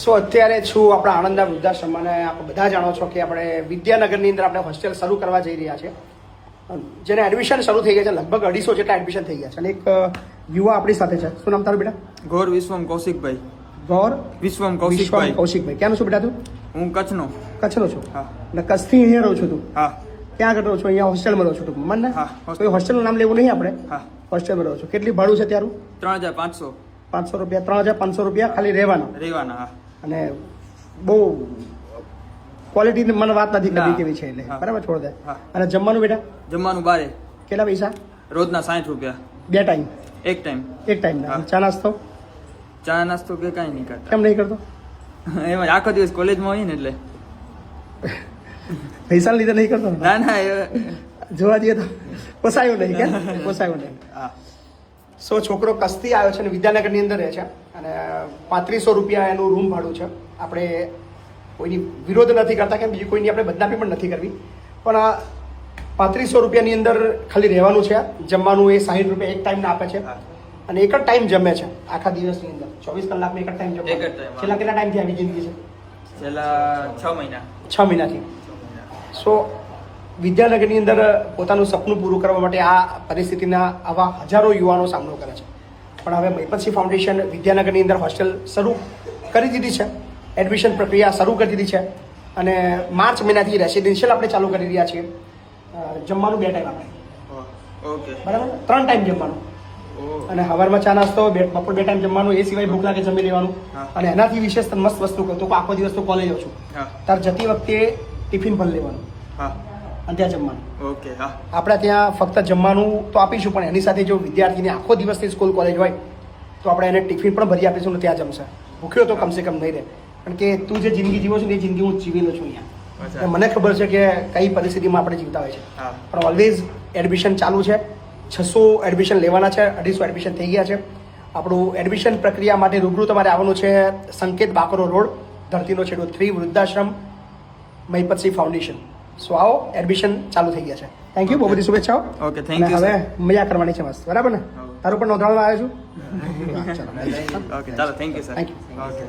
સો અત્યારે છું આપણા આણંદના વૃદ્ધાશ્રમ અને આપણે બધા જાણો છો કે આપણે વિદ્યાનગરની અંદર આપણે હોસ્ટેલ શરૂ કરવા જઈ રહ્યા છે, જેને એડમિશન શરૂ થઈ ગયા છે. લગભગ 250 જેટલા એડમિશન થઈ ગયા છે અને એક યુવા આપણી સાથે છે. શું નામ તારું બેટા? ગૌર વિશ્વમ કૌશિકભાઈ. ગૌર વિશ્વમ કૌશિકભાઈ. કૌશિકભાઈ ક્યાંનો છું બેટા તું? હું કચ્છનો. કચ્છનો છું. હા. અને કચ્છથી અહીંયા રહું છું તું? હા. ક્યાં આગળ રહું છું? અહીંયા હોસ્ટેલમાં રહું છું તું? મને હા. કોઈ હોસ્ટેલનું નામ લેવું નહીં આપણે. હા. હોસ્ટેલમાં રહું છું. કેટલી ભાડું છે ત્યારું? 3500. 500 રૂપિયા. 3500 રૂપિયા ખાલી રહેવાના. રહેવાના. હા. અને બહુ ક્વોલિટી મને વાત નથી કરવી કેવી છે એટલે હા. બરાબર છોડ દે. હા. અને જમવાનું બેટા જમવાનું બારે. કેટલા પૈસા? રોજના 60 રૂપિયા. 2 ટાઈમ? એક ટાઈમ. એક ટાઈમ. હા. ચા નાસ્તો ચા નાસ્તો કે કાંઈ નહીં કરતા. કેમ નહીં કરતો? એમાં આખો દિવસ કોલેજમાં હોય ને એટલે. પૈસા લીધે નહીં કરતો? ના ના જોવા જઈએ તો પોસાયું નહીં કે પોસાયું નહીં. હા. સો છોકરો કચ્છથી આવ્યો છે અને વિદ્યાનગરની અંદર રહે છે અને 3500 રૂપિયા એનું રૂમ ભાડું છે. આપણે કોઈની વિરોધ નથી કરતા કે બીજી કોઈની આપણે બદનામી પણ નથી કરવી, પણ 3500 રૂપિયાની અંદર ખાલી રહેવાનું છે. જમવાનું એ 60 રૂપિયા એક ટાઈમને આપે છે અને એક જ ટાઈમ જમે છે આખા દિવસની અંદર. 24 કલાકમાં એક જ ટાઈમ જમે. એક જ time. છેલ્લા કેટલા ટાઈમથી આવી જિંદગી છે? છેલ્લા 6 મહિના. 6 મહિનાથી. સો વિદ્યાનગરની અંદર પોતાનું સપનું પૂરું કરવા માટે આ પરિસ્થિતિના આવા હજારો યુવાનો સામનો કરે છે. પણ હવે મહિપતસિંહ ફાઉન્ડેશન વિદ્યાનગરની અંદર હોસ્ટેલ શરૂ કરી દીધી છે. એડમિશન પ્રક્રિયા શરૂ કરી દીધી છે અને માર્ચ મહિનાથી રેસિડેન્શિયલ આપણે ચાલુ કરી રહ્યા છીએ. જમવાનું 2 ટાઈમ આપણે. ઓકે. બરાબર? 3 ટાઈમ જમવાનું અને સવારમાં ચા નાસ્તો, બપોર 2 ટાઈમ જમવાનું. એ સિવાય ભૂખ લાગે જમી લેવાનું. હા. અને એનાથી વિશેષ તને મસ્ત વસ્તુ કહું તો આખો દિવસ તો કોલેજ છું, હા. તાર જતી વખતે ટિફિન ભરી લેવાનું હા. અને ત્યાં જમવાનું. ઓકે. હા. આપણે ત્યાં ફક્ત જમવાનું તો આપીશું, પણ એની સાથે જો વિદ્યાર્થીને આખો દિવસની સ્કૂલ કોલેજ હોય તો આપણે એને ટિફિન પણ ભરી આપીશું ને ત્યાં જમશે. ભૂખ્યો તો કમસે કમ નહીં રહે, કારણ કે તું જે જિંદગી જીવો છો ને એ જિંદગી હું જીવેલો છું અહીંયા. અચ્છા. મને ખબર છે કે કઈ પરિસ્થિતિમાં આપણે જીવતા હોય છે, હા. પણ ઓલવેઝ એડમિશન ચાલુ છે. 600 એડમિશન લેવાના છે. 250 એડમિશન થઈ ગયા છે. આપણું એડમિશન પ્રક્રિયા માટે રૂબરૂ તમારે આવવાનું છે સંકેત બાકરો રોડ, ધરતીનો છેડો 3, વૃદ્ધાશ્રમ, મહિપતસિંહ ફાઉન્ડેશન. સો આવો, એડમિશન ચાલુ થઈ ગયા છે. Thank you. બહુ બધી શુભેચ્છાઓ. ઓકે. Thank you. હવે મજા કરવાની છે મસ્ત. બરાબર ને? તારું પણ નોંધવામાં આવ્યો છું. ઓકે. ચાલો. Thank you sir. Thank you. Okay.